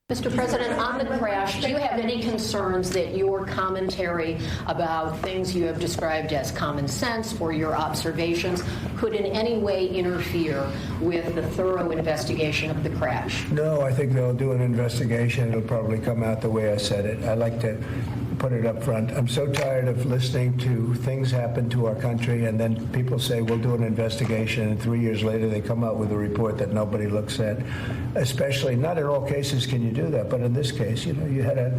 Mr. President, on the crash, do you have any concerns that your commentary about things you have described as common sense or your observations could in any way interfere with the thorough investigation of the crash? No, I think they'll do an investigation. It'll probably come out the way I said it. I like to put it up front. I'm so tired of listening to things happen to our country and then people say we'll do an investigation and 3 years later they come out with a report that nobody looks at. Especially, not in all cases can you do that, but in this case, you had a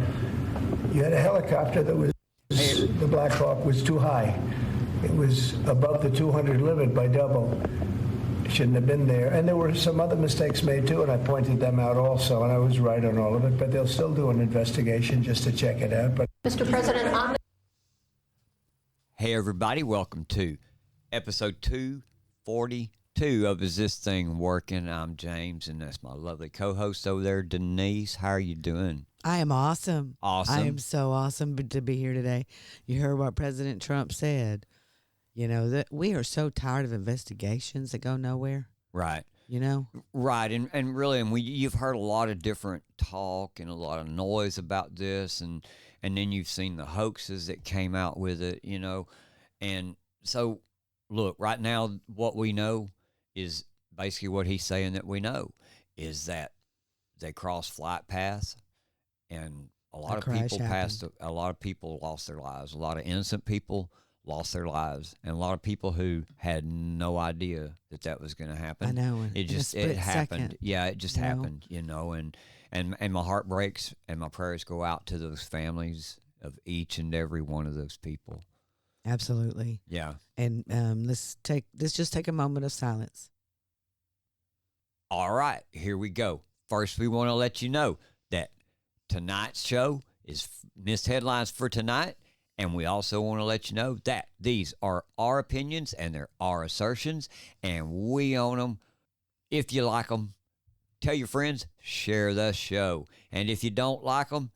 helicopter that was, the Black Hawk was too high. It was above the 200 limit by double. Shouldn't have been there. And there were some other mistakes made too, and I pointed them out also, and I was right on all of it, but they'll still do an investigation just to check it out. But Mr. President, on the... Hey everybody, welcome to episode 242 of Is This Thing Working? I'm James, and that's my lovely co-host over there, Denise. How are you doing? I am awesome. Awesome. I am so awesome to be here today. You heard what President Trump said. You know, that we are so tired of investigations that go nowhere. Right. You know? Right. And really, you've heard a lot of different talk and a lot of noise about this, and then you've seen the hoaxes that came out with it, you know. And so, look, right now, what we know is basically what he's saying that we know is that they crossed flight paths, and a lot of people lost their lives. A lot of innocent people lost their lives, and a lot of people who had no idea that was going to happen. I know. It happened. Second, yeah, it just happened, you know, and my heart breaks and my prayers go out to those families of each and every one of those people. Absolutely. Yeah. And let's just take a moment of silence. All right, here we go. First, we want to let you know that tonight's show is missed headlines for tonight. And we also want to let you know that these are our opinions and they're our assertions, and we own them. If you like them, tell your friends, share the show. And if you don't like them,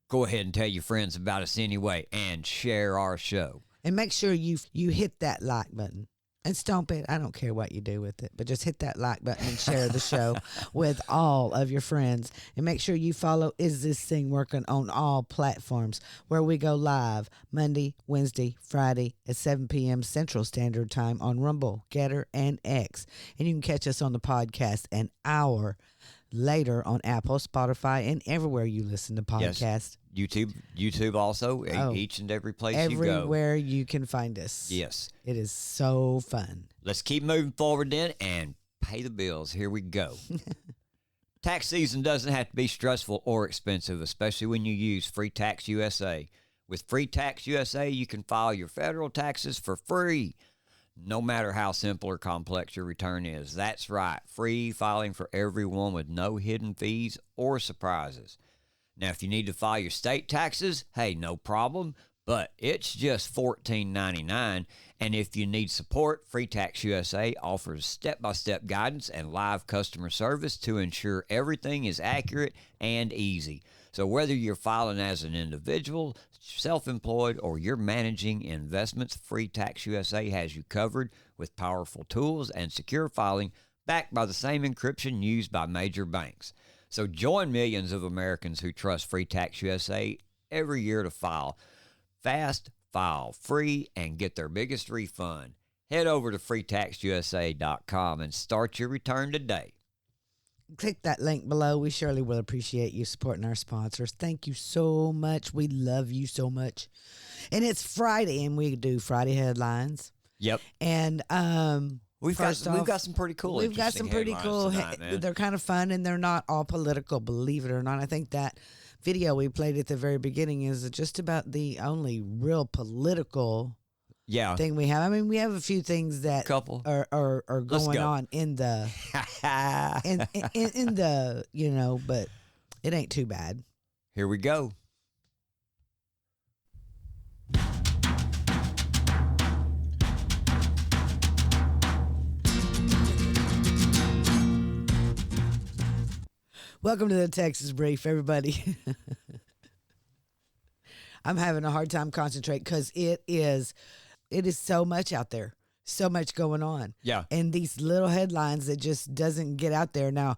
go ahead and tell your friends about us anyway and share our show. And make sure you hit that like button and stomp it. I don't care what you do with it, but just hit that like button and share the show with all of your friends. And make sure you follow Is This Thing Working on all platforms where we go live Monday, Wednesday, Friday at 7 p.m. Central Standard Time on Rumble, Getter, and X. And you can catch us on the podcast an hour later on Apple, Spotify, and everywhere you listen to podcasts. Yes. YouTube also, each and every place you go. Everywhere you can find us. Yes. It is so fun. Let's keep moving forward then and pay the bills. Here we go. Tax season doesn't have to be stressful or expensive, especially when you use Free Tax USA. With Free Tax USA, you can file your federal taxes for free, no matter how simple or complex your return is. That's right, free filing for everyone with no hidden fees or surprises. Now, if you need to file your state taxes, hey, no problem, but it's just $14.99. And if you need support, Free Tax USA offers step-by-step guidance and live customer service to ensure everything is accurate and easy. So whether you're filing as an individual, self-employed, or you're managing investments, Free Tax USA has you covered with powerful tools and secure filing backed by the same encryption used by major banks. So join millions of Americans who trust Free Tax USA every year to file fast, file free, and get their biggest refund. Head over to freetaxusa.com and start your return today. Click that link below. We surely will appreciate you supporting our sponsors. Thank you so much. We love you so much. And it's Friday, and we do Friday headlines. Yep. And We've got some pretty cool. We've got some pretty cool. They're kind of fun, and they're not all political. Believe it or not, I think that video we played at the very beginning is just about the only real political thing we have. I mean, we have a few things that are going on in the in the but it ain't too bad. Here we go. Welcome to the Texas Brief, everybody. I'm having a hard time concentrating because it is so much out there, so much going on. Yeah. And these little headlines that just doesn't get out there. Now,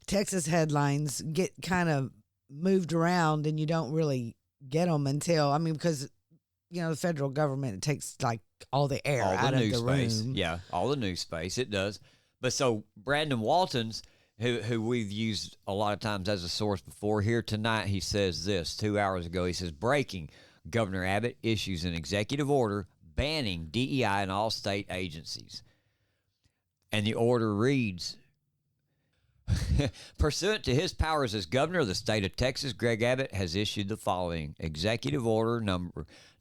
Texas headlines get kind of moved around and you don't really get them until, I mean, because, the federal government, it takes like all the air All out the of new the space. room. Yeah, all the new space. It does. But so Brandon Waltons, who we've used a lot of times as a source before, here tonight he says this 2 hours ago. He says, breaking, Governor Abbott issues an executive order banning DEI in all state agencies. And the order reads, pursuant to his powers as governor of the state of Texas, Greg Abbott has issued the following executive order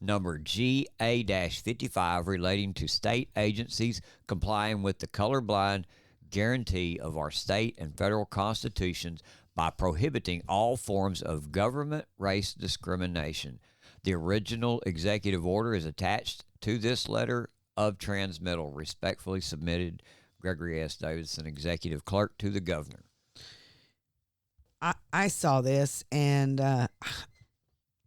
number GA-55 relating to state agencies complying with the colorblind guarantee of our state and federal constitutions by prohibiting all forms of government race discrimination. The original executive order is attached to this letter of transmittal. Respectfully submitted, Gregory S. Davidson, Executive Clerk to the Governor. I saw this, and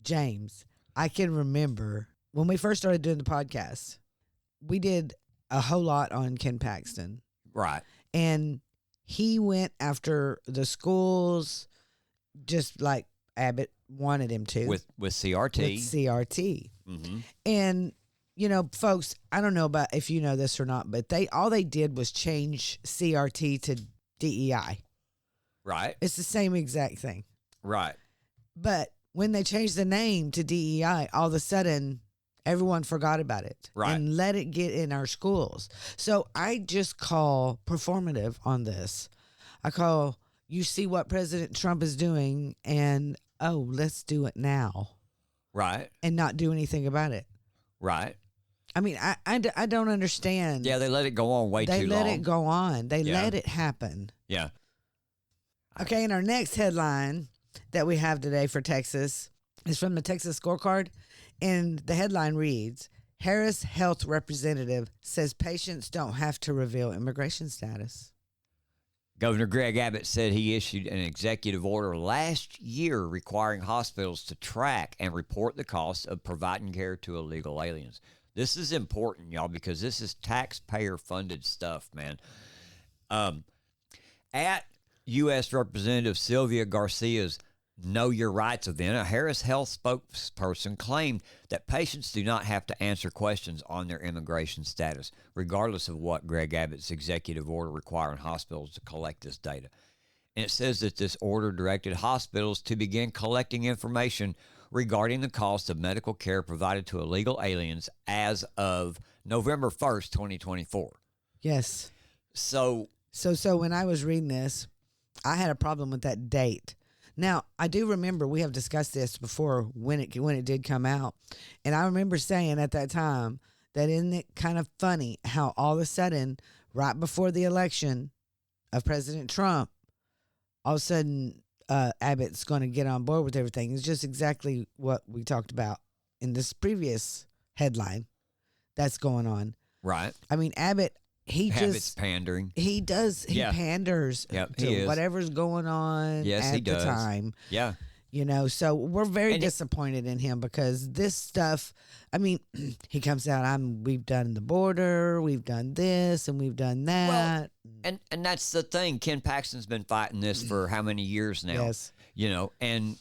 James, I can remember when we first started doing the podcast, we did a whole lot on Ken Paxton. Right. And he went after the schools just like Abbott wanted him to. With CRT. With CRT. Mm-hmm. And folks, I don't know about if you know this or not, but all they did was change CRT to DEI. Right. It's the same exact thing. Right. But when they changed the name to DEI, all of a sudden everyone forgot about it. Right. And let it get in our schools. So I just call performative on this. I call, you see what President Trump is doing, and let's do it now. Right. And not do anything about it. Right. I mean, I don't understand. Yeah, they let it go on way too long. They let it go on. They Yeah. let it happen. Yeah. Okay, and our next headline that we have today for Texas is from the Texas Scorecard, and the headline reads, Harris Health Representative says patients don't have to reveal immigration status. Governor Greg Abbott said he issued an executive order last year requiring hospitals to track and report the cost of providing care to illegal aliens. This is important, y'all, because this is taxpayer-funded stuff, man. At U.S. Representative Sylvia Garcia's Know Your Rights event, a Harris Health spokesperson claimed that patients do not have to answer questions on their immigration status, regardless of what Greg Abbott's executive order requiring hospitals to collect this data. And it says that this order directed hospitals to begin collecting information regarding the cost of medical care provided to illegal aliens as of November 1st, 2024. Yes. So when I was reading this, I had a problem with that date. Now, I do remember we have discussed this before when it did come out. And I remember saying at that time that isn't it kind of funny how all of a sudden, right before the election of President Trump, all of a sudden Abbott's going to get on board with everything. It's just exactly what we talked about in this previous headline that's going on. right. I mean, Abbott's pandering. He does. He Yeah. panders Yep, to he is. whatever's going on Yes, at he the does. time. Yeah. So we're very And disappointed in him because this stuff, I mean, he comes out, we've done the border, we've done this, and we've done that. And that's the thing. Ken Paxton's been fighting this for how many years now? Yes. And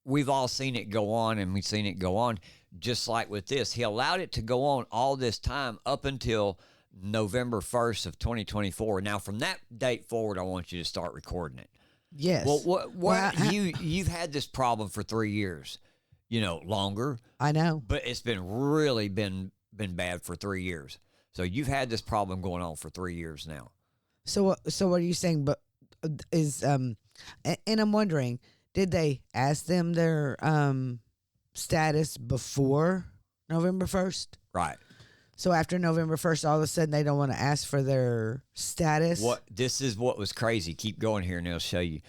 we've all seen it go on, and we've seen it go on just like with this. He allowed it to go on all this time up until November 1st of 2024. Now, from that date forward, I want you to start recording it. Yes. Well, you've had this problem for 3 years, longer, I know. but it's really been bad for 3 years. So you've had this problem going on for 3 years now. So what are you saying? But and I'm wondering, did they ask them their status before November 1st? Right. So after November 1st, all of a sudden they don't want to ask for their status? This is what was crazy. Keep going here and I'll show you.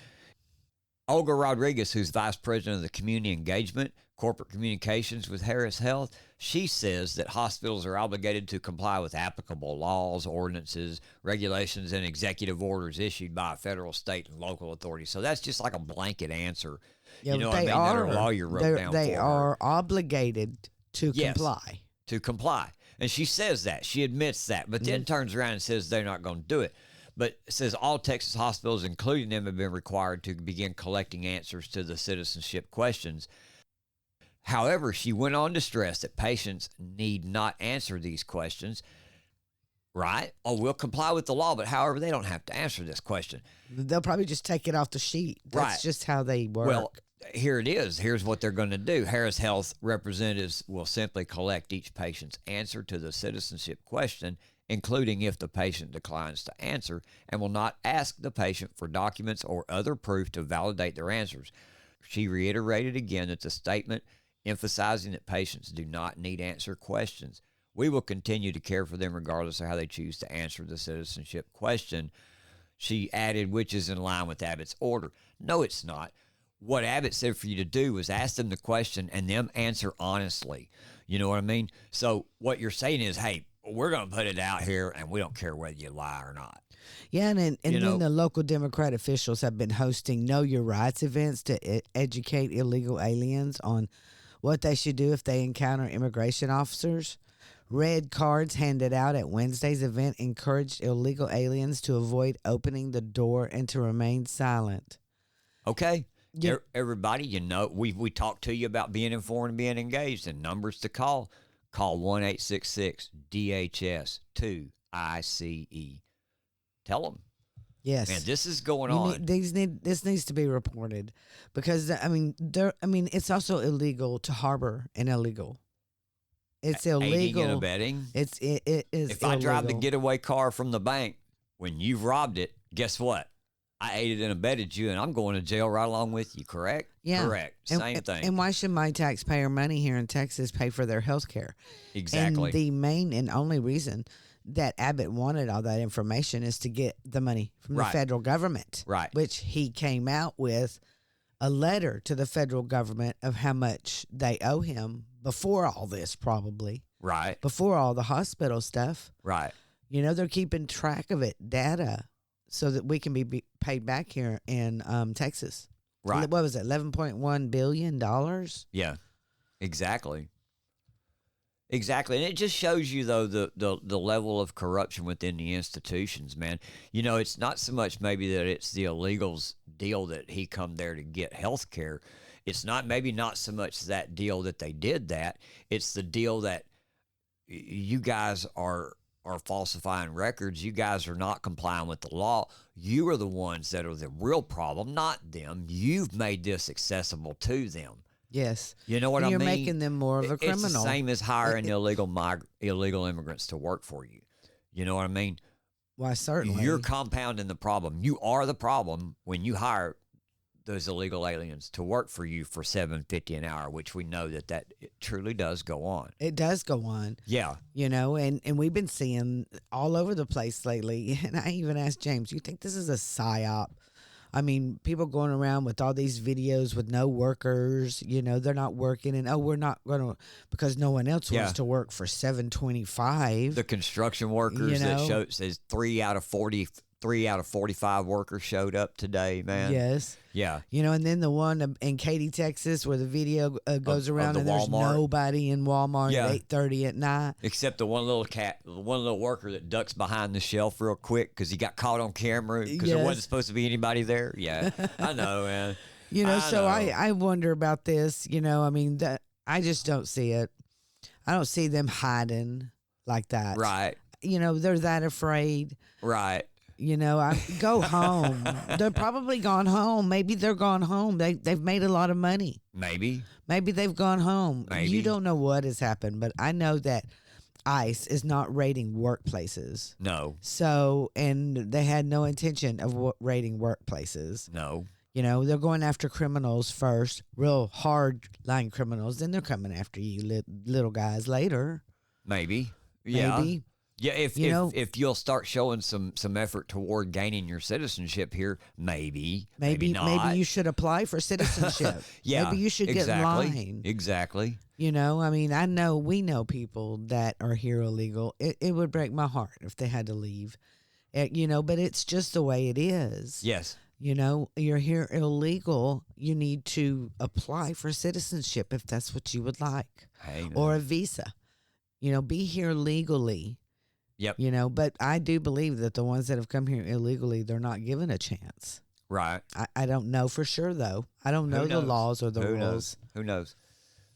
Olga Rodriguez, who's vice president of the community engagement, corporate communications with Harris Health, she says that hospitals are obligated to comply with applicable laws, ordinances, regulations, and executive orders issued by a federal, state, and local authorities. So that's just like a blanket answer. Yeah, what I mean? That a lawyer wrote down They for her. are obligated to Yes. comply. To comply. And she says that. She admits that. But then turns around and says they're not going to do it. But it says all Texas hospitals, including them, have been required to begin collecting answers to the citizenship questions. However, she went on to stress that patients need not answer these questions, right? Oh, we'll comply with the law, but however, they don't have to answer this question. They'll probably just take it off the sheet. That's Right. just how they work. Well, here it is. Here's what they're going to do. Harris Health representatives will simply collect each patient's answer to the citizenship question, including if the patient declines to answer, and will not ask the patient for documents or other proof to validate their answers. She reiterated again that the statement emphasizing that patients do not need answer questions. We will continue to care for them regardless of how they choose to answer the citizenship question. She added, which is in line with Abbott's order. No, it's not. What Abbott said for you to do was ask them the question and them answer honestly. You know what I mean? So what you're saying is, hey, we're going to put it out here and we don't care whether you lie or not. Yeah, and You know- then the local Democrat officials have been hosting Know Your Rights events to educate illegal aliens on what they should do if they encounter immigration officers. Red cards handed out at Wednesday's event encouraged illegal aliens to avoid opening the door and to remain silent. Okay. Yeah. Everybody, you know, we talked to you about being informed and being engaged, and numbers to call. Call 1-866-DHS-2-ICE. Tell them. Yes. Man, this is going You on. this needs to be reported because it's also illegal to harbor an illegal. It's illegal. Aiding and abetting. It is. If I drive the illegal. getaway car from the bank when you've robbed it, guess what? I aided and abetted you, and I'm going to jail right along with you, correct? Yeah. Correct. Same thing. And why should my taxpayer money here in Texas pay for their health care? Exactly. And the main and only reason that Abbott wanted all that information is to get the money from the Right. federal government. Right. Which he came out with a letter to the federal government of how much they owe him before all this, probably. Right. Before all the hospital stuff. Right. You know, they're keeping track of it, data, so that we can be paid back here in Texas. Right. What was it, $11.1 billion? Yeah. Exactly. Exactly. And it just shows you, though, the level of corruption within the institutions, man. You know, it's not so much maybe that it's the illegals' deal that he come there to get health care. It's not so much that deal that they did that. It's the deal that you guys are falsifying records. You guys are not complying with the law. You are the ones that are the real problem, not them. You've made this accessible to them. Yes. You know what And I you're mean? making them more of a criminal. It's the same as hiring illegal immigrants to work for you. You know what I mean? Why, certainly. You're compounding the problem. You are the problem when you hire those illegal aliens to work for you for $7.50 an hour, which we know that it truly does go on. It does go on. Yeah. You know, and we've been seeing all over the place lately. And I even asked James, you think this is a psyop? I mean, people going around with all these videos with no workers, you know, they're not working, and we're not going to, because no one else Yeah. wants to work for $7.25. The construction workers You know? that says 3 out of 45 workers showed up today, man. Yes. Yeah. You know, and then the one in Katy, Texas, where the video goes Of around the and there's Walmart. nobody in Walmart Yeah. at 8:30 at night. Except the one little worker that ducks behind the shelf real quick because he got caught on camera because there Yes. wasn't supposed to be anybody there. Yeah, I know, man. You know, I so know. I wonder about this. You know, I mean, I just don't see it. I don't see them hiding like that. Right, You know, they're that afraid. right. You know, I go home. They're probably gone home. Maybe they're gone home. They've made a lot of money. Maybe. Maybe they've gone home. Maybe. You don't know what has happened, but I know that ICE is not raiding workplaces. No, So, and they had no intention of raiding workplaces. no. You know, they're going after criminals first, real hard line criminals. Then they're coming after you little guys later. Maybe. Yeah. Maybe. Yeah, You know- if you'll start showing some effort toward gaining your citizenship here, maybe not. you should apply for citizenship. Yeah, Maybe you should exactly, get in line. Exactly. You know, I mean, we know people that are here illegal. It would break my heart if they had to leave. You know, but it's just the way it is. Yes. You know, you're here illegal. You need to apply for citizenship if that's what you would like, Hey, man. or a visa. You know, be here legally. Yep. You know, but I do believe that the ones that have come here illegally, they're not given a chance. Right. I don't know for sure, though. I don't know the laws or the Who rules. knows? Who knows?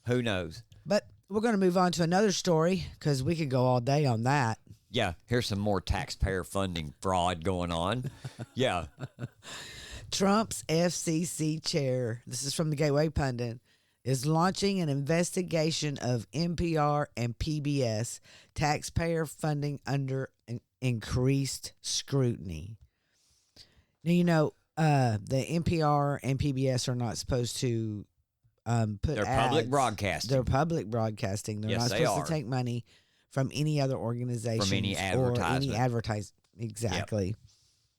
Who knows? But we're going to move on to another story because we could go all day on that. Yeah, here's some more taxpayer funding fraud going on. Yeah. Trump's FCC chair, this is from the Gateway Pundit, is launching an investigation of NPR and PBS taxpayer funding under increased scrutiny. Now, you know, the NPR and PBS are not supposed to put They're ads. public broadcasting. They're public broadcasting. They're Yes, not they supposed are. to take money from any other organization From any or advertisement. any advertisement. Exactly.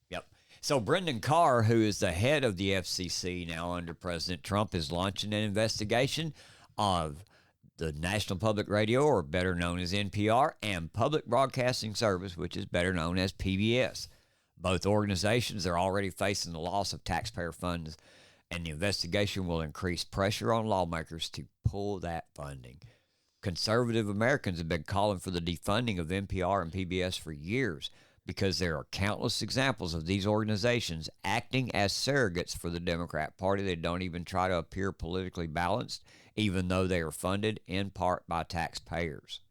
Yep. So Brendan Carr, who is the head of the FCC now under President Trump, is launching an investigation of the National Public Radio, or better known as NPR, and Public Broadcasting Service, which is better known as PBS. Both organizations are already facing the loss of taxpayer funds, and the investigation will increase pressure on lawmakers to pull that funding. Conservative Americans have been calling for the defunding of NPR and PBS for years because there are countless examples of these organizations acting as surrogates for the Democrat Party. They don't even try to appear politically balanced, even though they are funded in part by taxpayers.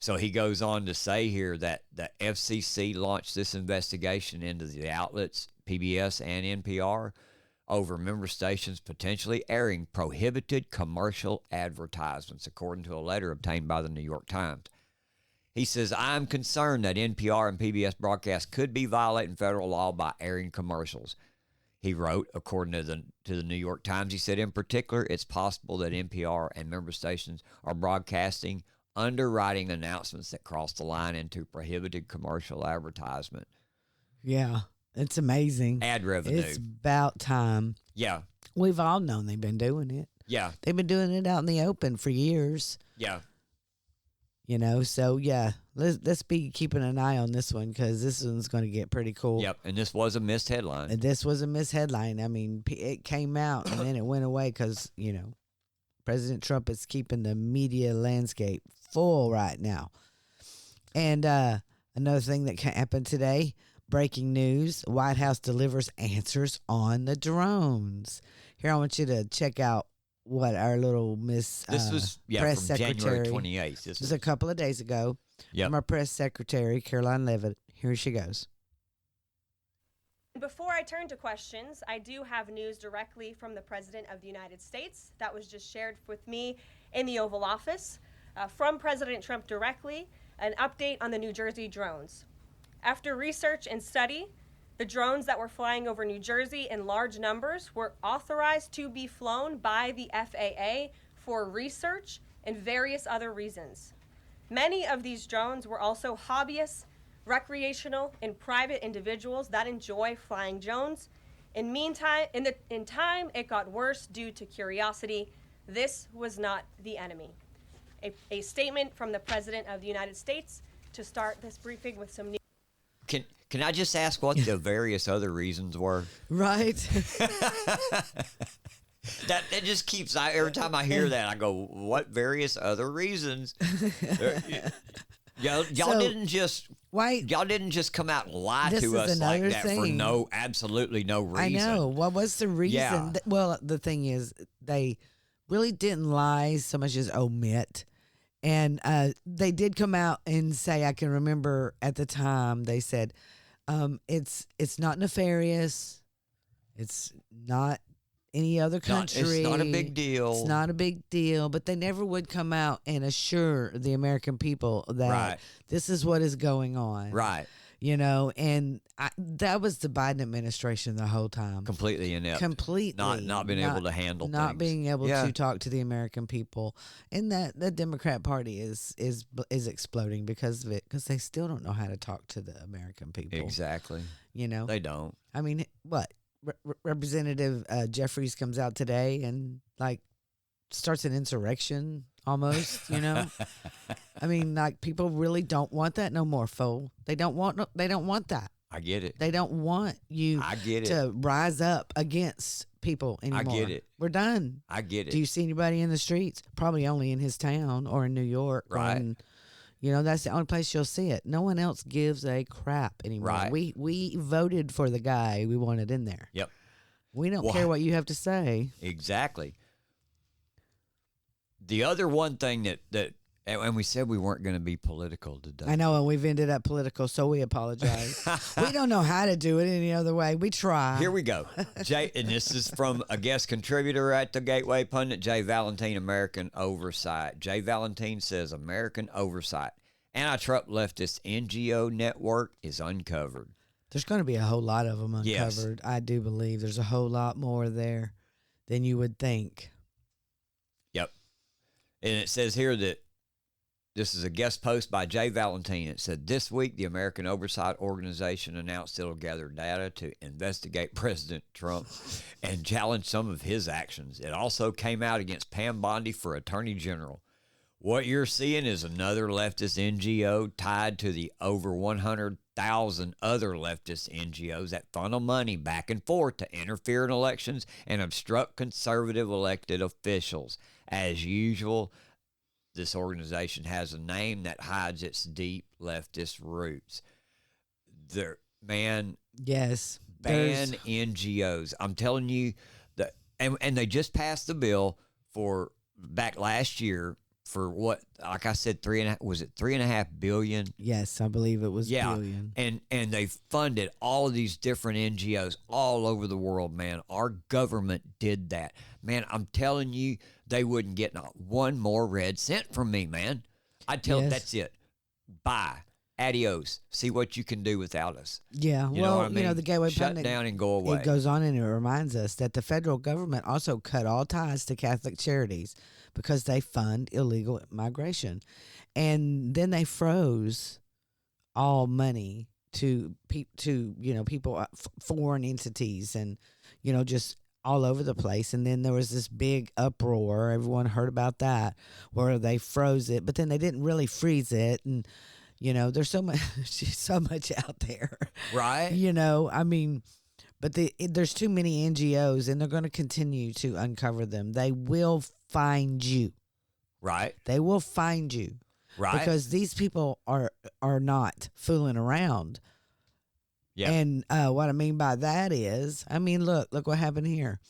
So he goes on to say here that the FCC launched this investigation into the outlets, PBS and NPR, over member stations potentially airing prohibited commercial advertisements, according to a letter obtained by the New York Times. He says, I'm concerned that NPR and PBS broadcasts could be violating federal law by airing commercials. He wrote, according to the New York Times, he said, in particular, it's possible that NPR and member stations are broadcasting underwriting announcements that cross the line into prohibited commercial advertisement. Yeah. It's amazing. Ad revenue. It's about time. Yeah. We've all known they've been doing it. Yeah. They've been doing it out in the open for years. Yeah. You know, so yeah, let's be keeping an eye on this one because this one's going to get pretty cool. Yep. And this was a missed headline. And this was a misheadline. I mean, it came out and then it went away because, you know, President Trump is keeping the media landscape full right now. And another thing that happened today, breaking news, White House delivers answers on the drones. Here, I want you to check out what our little Miss This was press from Secretary. January 28th. This was a couple of days ago. Yep. From our press secretary, Caroline Levitt. Here she goes. Before I turn to questions, I do have news directly from the President of the United States that was just shared with me in the Oval Office. From President Trump directly, an update on the New Jersey drones. After research and study, the drones that were flying over New Jersey in large numbers were authorized to be flown by the FAA for research and various other reasons. Many of these drones were also hobbyists, recreational, and private individuals that enjoy flying drones. In time, it got worse due to curiosity. This was not the enemy. A statement from the President of the United States to start this briefing with some news. Can I just ask what the various other reasons were? Right. That just keeps. Every time I hear that, I go, "What various other reasons?" Y'all So, didn't just. Wait. Y'all didn't just come out and lie This to is us like another that for thing. absolutely no reason. I know. What was the reason? Yeah. Well, the thing is, they really didn't lie so much as omit. And they did come out and say, I can remember at the time, they said, it's not nefarious. It's not any other country. It's not a big deal. It's not a big deal. But they never would come out and assure the American people that Right. this is what is going on. Right. You know, and that was the Biden administration the whole time. Completely inept. Completely. Not being able to handle Not things. being able Yeah. to talk to the American people. And that the Democrat Party is exploding because of it, because they still don't know how to talk to the American people. Exactly. You know? They don't. I mean, what? Representative Jeffries comes out today and, like, starts an insurrection almost, you know? I mean, like, people really don't want that no more, fool. They don't want that. I get it. They don't want you I get it. to rise up against people anymore. get it. We're done. I get it. Do you see anybody in the streets? Probably only in his town or in New York. Right. Or in, You know, that's the only place you'll see it. No one else gives a crap anymore. Right. We voted for the guy we wanted in there. Yep. We don't Well, care what you have to say. Exactly. The other one thing that and we said we weren't going to be political today. I know, and we've ended up political, so we apologize. We don't know how to do it any other way. We try. Here we go. Jay, and this is from a guest contributor at the Gateway Pundit, Jay Valentine, American Oversight. Jay Valentine says American Oversight, anti-Trump leftist NGO network is uncovered. There's going to be a whole lot of them Yes. uncovered. I do believe there's a whole lot more there than you would think. Yep. And it says here that this is a guest post by Jay Valentine. It said, this week, the American Oversight Organization announced it'll gather data to investigate President Trump and challenge some of his actions. It also came out against Pam Bondi for Attorney General. What you're seeing is another leftist NGO tied to the over 100,000 other leftist NGOs that funnel money back and forth to interfere in elections and obstruct conservative elected officials. As usual, this organization has a name that hides its deep leftist roots. Yes. Ban NGOs. I'm telling you that, and they just passed the bill for back last year for what, like I said, $3.5 billion? Yes, I believe it was Yeah, billion. and they funded all of these different NGOs all over the world, man. Our government did that. Man, I'm telling you, they wouldn't get not one more red cent from me, man. I'd tell them, Yes. that's it. Bye. Adios. See what you can do without us. Yeah, You know what I mean? the Gateway Shut Pundit, down and go away. it goes on and it reminds us that the federal government also cut all ties to Catholic charities because they fund illegal migration. And then they froze all money to people, foreign entities, and, just all over the place. And then there was this big uproar. Everyone heard about that, where they froze it, but then they didn't really freeze it. And, there's so much out there. Right? But there's too many NGOs, and they're going to continue to uncover them. They will find you. Right? They will find you. Right? Because these people are not fooling around. Yeah. And what I mean by that is, look what happened here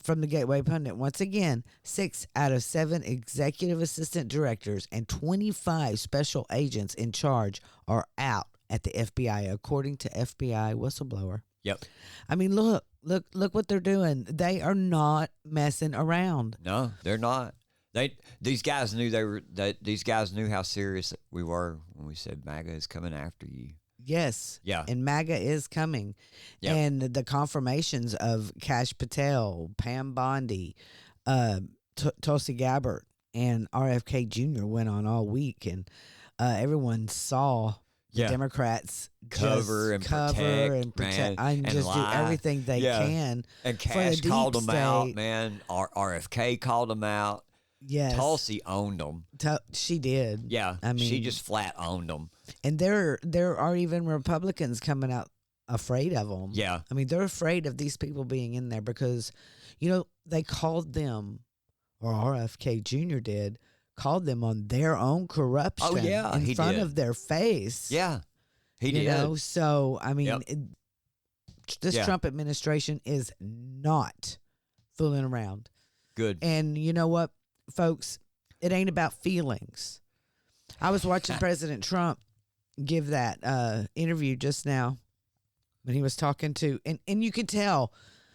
from the Gateway Pundit. Once again, 6 out of 7 executive assistant directors and 25 special agents in charge are out at the FBI, according to FBI whistleblower. Yep. Look what they're doing. They are not messing around. No, they're not. These guys knew these guys knew how serious we were when we said MAGA is coming after you. Yes. Yeah. And MAGA is coming. Yep. And the confirmations of Kash Patel, Pam Bondi, Tulsi Gabbard, and RFK Jr. went on all week. And everyone saw the Democrats cover and protect, man, and just lie. do everything they can. And for the Cash deep called them out, state. man. RFK called them out. Yes. Tulsi owned them. She did. Yeah. she just flat owned them. And there are even Republicans coming out afraid of them. Yeah. They're afraid of these people being in there because, they called them, or RFK Jr. called them on their own corruption. Oh, yeah, in he front did. of their face. Yeah. He did. So, Yep. This Yeah. Trump administration is not fooling around. Good. And you know what, folks? It ain't about feelings. I was watching President Trump give that interview just now when he was talking to, and you could tell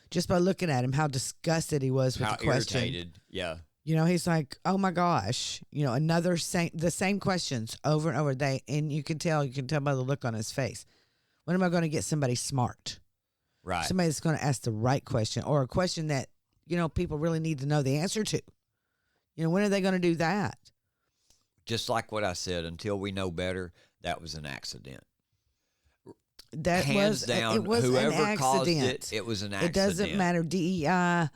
just by looking at him how disgusted he was with How the question. irritated. Yeah. He's like, "Oh my gosh!" The same questions over and over. And you can tell by the look on his face. When am I going to get somebody smart? Right. Somebody that's going to ask the right question, or a question that people really need to know the answer to. When are they going to do that? Just like what I said, until we know better, that was an accident. That Hands was down, it was whoever an caused accident. it was an accident. It doesn't matter. DEI.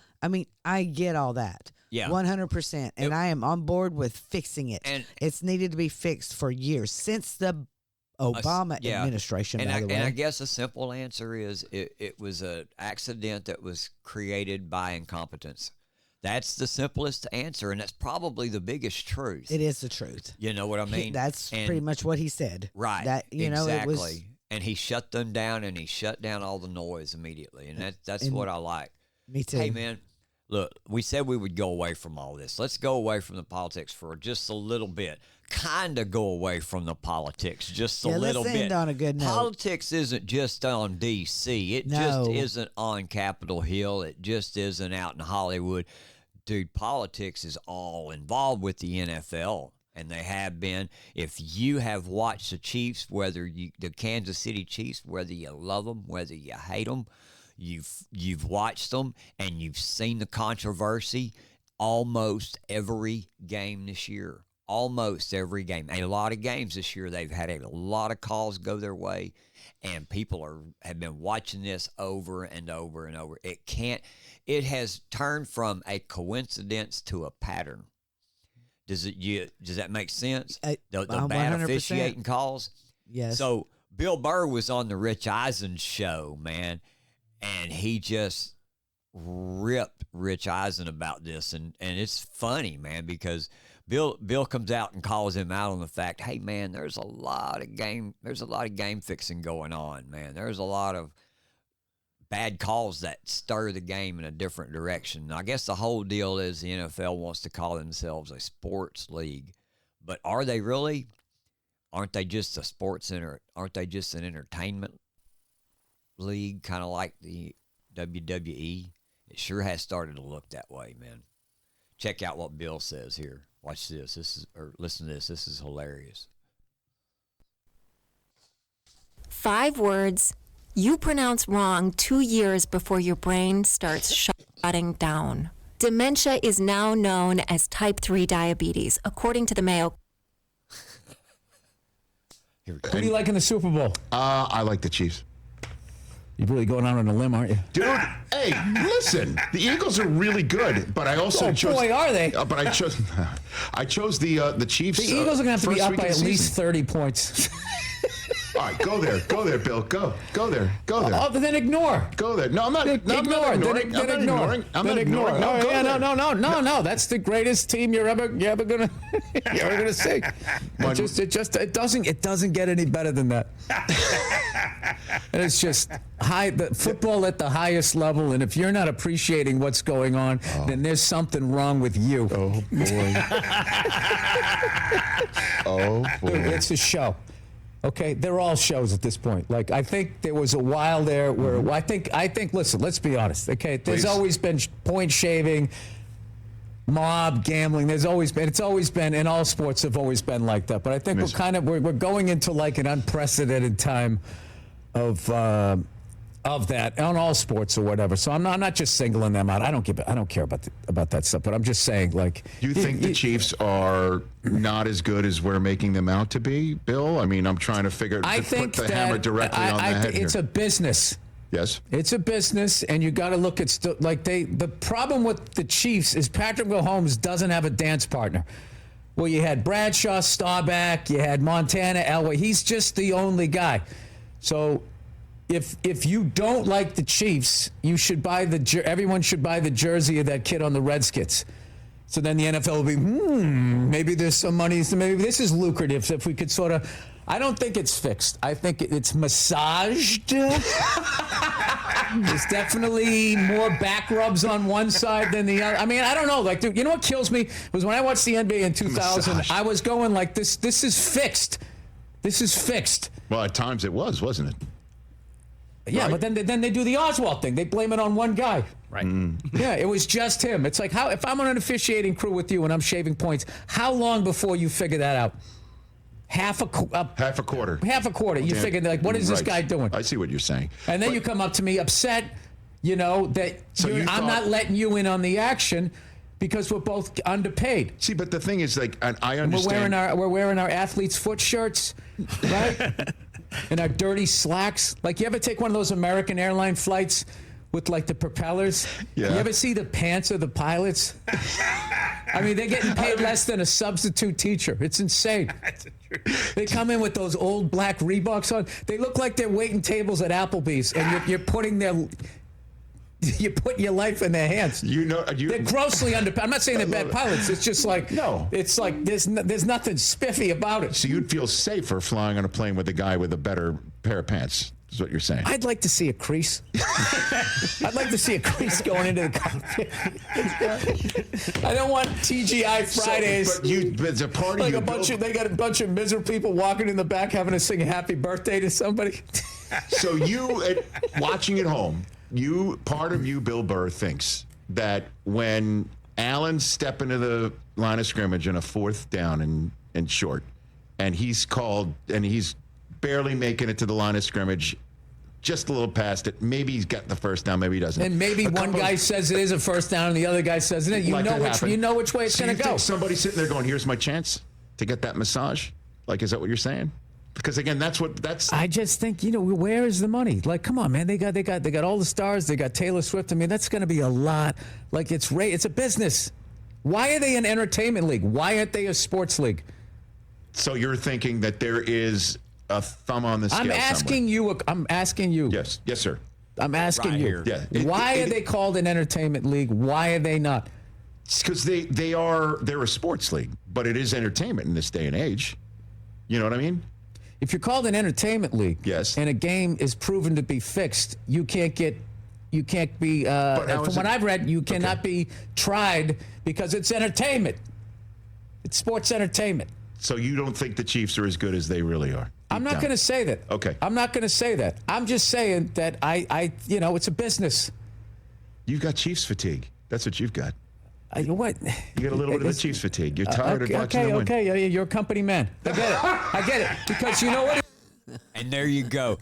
I get all that. Yeah. 100%. And I am on board with fixing it. And it's needed to be fixed for years since the Obama administration. And by the way, I guess a simple answer is it was an accident that was created by incompetence. That's the simplest answer, and that's probably the biggest truth. It is the truth. You know what I mean? That's pretty much what he said. Right. That exactly. it was. And he shut them down, and he shut down all the noise immediately, and that's what I like. Me too. Hey, man, look, we said we would go away from all this. Let's go away from the politics for just a little bit. Kind of go away from the politics just a little let's bit. end on a good note. Politics isn't just on D.C. It just isn't on Capitol Hill. It just isn't out in Hollywood. Dude, politics is all involved with the NFL, and they have been. If you have watched the Chiefs, the Kansas City Chiefs, whether you love them, whether you hate them, you've watched them, and you've seen the controversy almost every game this year. Almost every game. A lot of games this year, they've had a lot of calls go their way, and people have been watching this over and over and over. It has turned from a coincidence to a pattern. Does that make sense? The bad 100%. Officiating calls? Yes. So Bill Burr was on the Rich Eisen show, man, and he just ripped Rich Eisen about this, and it's funny, man, because Bill comes out and calls him out on the fact, hey man, there's a lot of game fixing going on, man. There's a lot of bad calls that stir the game in a different direction. I guess the whole deal is the NFL wants to call themselves a sports league, but are they really? Aren't they just a sports center? Aren't they just an entertainment league, kind of like the WWE? It sure has started to look that way, man. Check out what Bill says here. Watch this. Listen to this. This is hilarious. 5 words you pronounce wrong 2 years before your brain starts shutting down. Dementia is now known as type 3 diabetes, according to the Mayo. Who do you like in the Super Bowl? I like the Chiefs. You're really going out on a limb, aren't you? Dude, hey, listen. The Eagles are really good, but I also chose. Boy, are they? But I chose the Chiefs. The Eagles are going to have to be up by at season. least 30 points. All right, go there, Bill. Go there. Oh, then ignore. Go there. No, I'm not. Ignore. I'm not ignoring. Then ignore. I'm not ignoring. No, go yeah, there. no. That's the greatest team you're ever gonna see. It doesn't get any better than that. And it's just the football at the highest level. And if you're not appreciating what's going on, then there's something wrong with you. Oh boy. Oh boy. Dude, it's a show. Okay, they're all shows at this point. Like, I think there was a while there where I think. Listen, let's be honest. Okay, there's always been point shaving, mob gambling. It's always been, and all sports have always been like that. But I think we're going into like an unprecedented time of that on all sports or whatever. So I'm not just singling them out. I don't care about that stuff. But I'm just saying, like, You think the Chiefs are not as good as we're making them out to be, Bill? I mean, I'm trying to put the hammer directly on the head here. It's a business. Yes. It's a business, and you got to look at the problem with the Chiefs is Patrick Mahomes doesn't have a dance partner. Well, you had Bradshaw, Staubach, you had Montana, Elway. He's just the only guy. So if you don't like the Chiefs, you should everyone should buy the jersey of that kid on the Redskins. So then the NFL will be, maybe there's some money. So maybe this is lucrative. So if we could sort of, I don't think it's fixed. I think it's massaged. There's definitely more back rubs on one side than the other. I mean, I don't know. Like, dude, you know what kills me was when I watched the NBA in 2000. Massage. I was going like, this is fixed. This is fixed. Well, at times it was, wasn't it? Yeah, Right. but then they do the Oswald thing. They blame it on one guy. Right. Yeah, it was just him. It's like, if I'm on an officiating crew with you and I'm shaving points, how long before you figure that out? Half a quarter. Half a quarter. You Damn. figure, like, what is this Right. guy doing? I see what you're saying. And then you come up to me upset, that I'm not letting you in on the action because we're both underpaid. See, but the thing is, like, I understand. We're wearing our athlete's foot shirts, right? And our dirty slacks. Like, you ever take one of those American airline flights with, like, the propellers? Yeah. You ever see the pants of the pilots? I mean, they're getting paid less than a substitute teacher. It's insane. They come in with those old black Reeboks on. They look like they're waiting tables at Applebee's, and you're putting You're putting your life in their hands. They're grossly underpaid. I'm not saying they're bad pilots. It's just like No. It's like there's nothing spiffy about it. So you'd feel safer flying on a plane with a guy with a better pair of pants, is what you're saying. I'd like to see a crease. I'd like to see a crease going into the cockpit. I don't want TGI Fridays. But it's a party. Like they got a bunch of miserable people walking in the back having to sing a happy birthday to somebody. So watching at home, part of you, Bill Burr, thinks that when Allen's step into the line of scrimmage in a 4th down and short, and he's called and he's barely making it to the line of scrimmage, just a little past it. Maybe he's got the first down, maybe he doesn't. And maybe one guy says it is a first down and the other guy says it. You know which way it's going to go. Somebody's sitting there going, here's my chance to get that massage. Like, is that what you're saying? Because again, that's. I just think, where is the money? Like, come on, man. They got all the stars. They got Taylor Swift. I mean, that's going to be a lot. Like, it's a business. Why are they an entertainment league? Why aren't they a sports league? So you're thinking that there is a thumb on the scale. I'm asking you. Yes, sir. I'm asking you. Here. Yeah. Why are they called an entertainment league? Why are they not? Because they're a sports league, but it is entertainment in this day and age. You know what I mean? If you're called an entertainment league, yes, and a game is proven to be fixed, you can't be. From what I've read, you cannot be tried because it's entertainment. It's sports entertainment. So you don't think the Chiefs are as good as they really are? I'm not going to say that. Okay. I'm not going to say that. I'm just saying that it's a business. You've got Chiefs fatigue. That's what you've got. What? You got a little bit of the Chiefs fatigue. You're tired of watching them win. Okay, you're a company man. I get it. Because you know what? And there you go.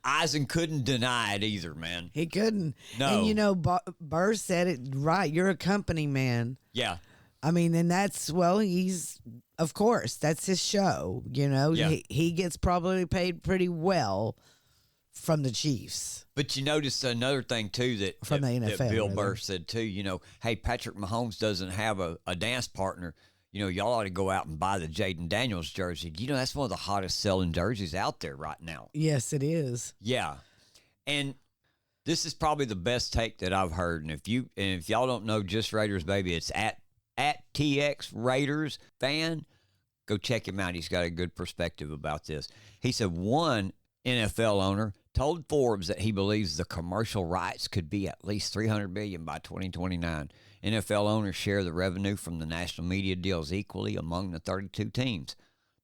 Eisen couldn't deny it either, man. He couldn't. No. And Burr said it right. You're a company man. Yeah. I mean, and of course, that's his show. Yeah. He gets probably paid pretty well from the Chiefs. But you notice another thing, too, that Bill Burr said, too, hey, Patrick Mahomes doesn't have a dance partner. Y'all ought to go out and buy the Jaden Daniels jersey. That's one of the hottest selling jerseys out there right now. Yes, it is. Yeah. And this is probably the best take that I've heard. And if y'all don't know Just Raiders, baby, it's at TX Raiders fan. Go check him out. He's got a good perspective about this. He said one NFL owner told Forbes that he believes the commercial rights could be at least $300 billion by 2029. NFL owners share the revenue from the national media deals equally among the 32 teams.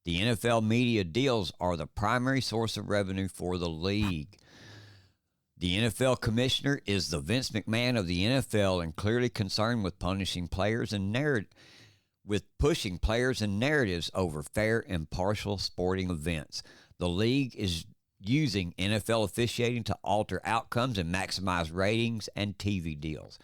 The NFL media deals are the primary source of revenue for the league. The NFL commissioner is the Vince McMahon of the NFL and clearly concerned with pushing players and narratives over fair, impartial sporting events. The league is using NFL officiating to alter outcomes and maximize ratings and TV deals.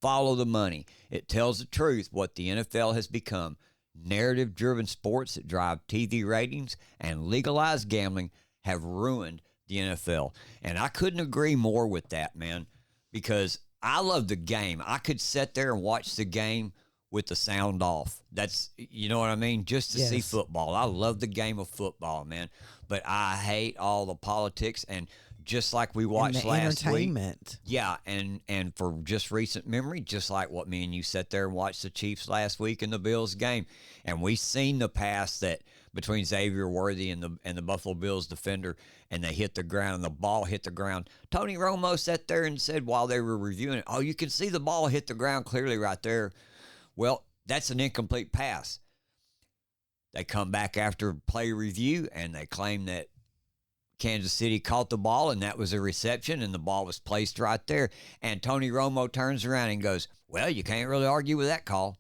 Follow the money. It tells the truth what the NFL has become. Narrative-driven sports that drive TV ratings and legalized gambling have ruined the NFL. And I couldn't agree more with that, man, because I love the game. I could sit there and watch the game with the sound off. That's, you know what I mean? Just to see football. I love the game of football, man. But I hate all the politics, and just like we watched last week. Yeah, and for just recent memory, just like what me and you sat there and watched the Chiefs last week in the Bills game. And we seen the pass that between Xavier Worthy and the Buffalo Bills defender, and they hit the ground, and the ball hit the ground. Tony Romo sat there and said while they were reviewing it, you can see the ball hit the ground clearly right there. Well, that's an incomplete pass. They come back after play review, and they claim that Kansas City caught the ball, and that was a reception, and the ball was placed right there. And Tony Romo turns around and goes, well, you can't really argue with that call.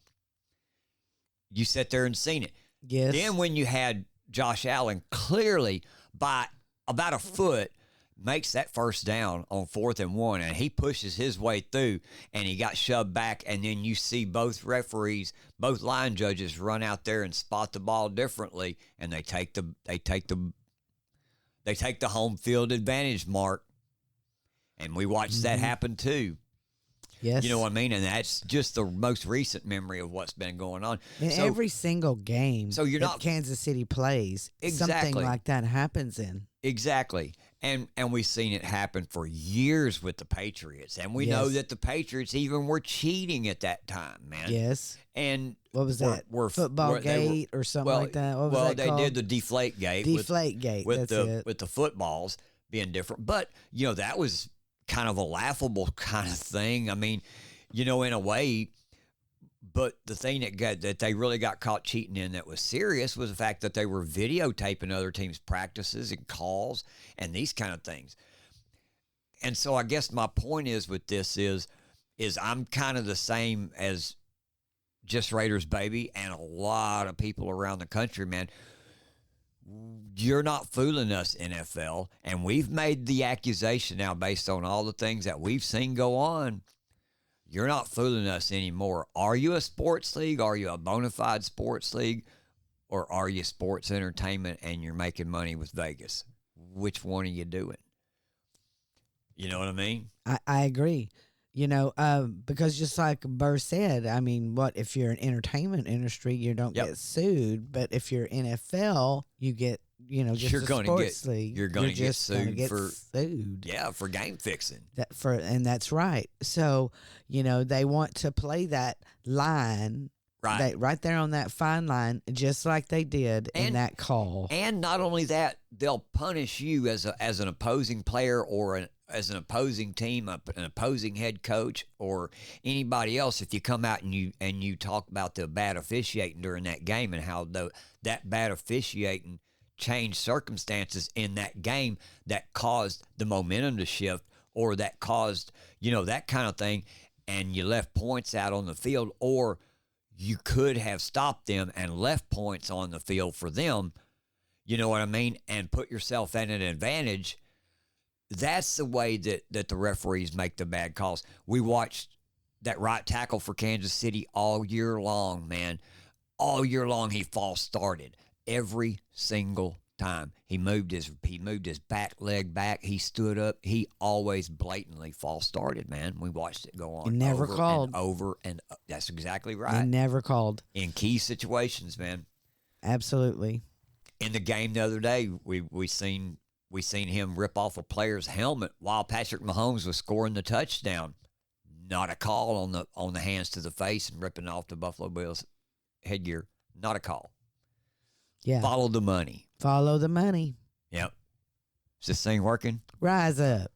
You sat there and seen it. Yes. Then when you had Josh Allen clearly by about a foot makes that first down on 4th and 1, and he pushes his way through, and he got shoved back, and then you see both referees, both line judges run out there and spot the ball differently, and they take the home field advantage mark. And we watched that happen too. Yes. You know what I mean? And that's just the most recent memory of what's been going on. In every single game so you're that not, Kansas City plays, something like that happens in. Exactly. And we've seen it happen for years with the Patriots. And we know Yes. that the Patriots even were cheating at that time, man. Yes. And What was that? Football they gate or something like that? What was well, that they called? did the deflate gate. Deflate gate, with that's the it. with the footballs being different. But you know, that was kind of a laughable kind of thing. I mean, you know, in a way. But the thing that they really got caught cheating in that was serious was the fact that they were videotaping other teams' practices and calls and these kind of things. And so I guess my point is with this is I'm kind of the same as Just Raiders Baby and a lot of people around the country, man. You're not fooling us, NFL. And we've made the accusation now based on all the things that we've seen go on. You're not fooling us anymore. Are you a sports league? Are you a bona fide sports league? Or are you sports entertainment and you're making money with Vegas? Which one are you doing? You know what I mean? I agree. You know, because just like Burr said, I mean, what if you're an entertainment industry, you don't Yep. get sued, but if you're NFL, you get, you know, just You're a gonna sports get- league, you're gonna get just gonna sued get for- sued. Yeah, for game fixing. And that's right. So, you know, they want to play that line, Right. right there on that fine line, just like they did in And- that call. And not only that, they'll punish you as an opposing player or as an opposing team, an opposing head coach, or anybody else if you come out and you talk about the bad officiating during that game and how that bad officiating changed circumstances in that game that caused the momentum to shift or that caused, you know, that kind of thing, and you left points out on the field, or you could have stopped them and left points on the field for them, you know what I mean, and put yourself at an advantage. That's the way that the referees make the bad calls. We watched that right tackle for Kansas City all year long, man. All year long he false started. Every single time. He moved his back leg back. He stood up. He always blatantly false started, man. We watched it go on. And never over called. And over and that's exactly They right. never called. In key situations, man. Absolutely. In the game the other day, we seen him rip off a player's helmet while Patrick Mahomes was scoring the touchdown. Not a call on the hands to the face and ripping off the Buffalo Bills headgear. Not a call. Yeah. Follow the money. Follow the money. Yep. Is this thing working? Rise up.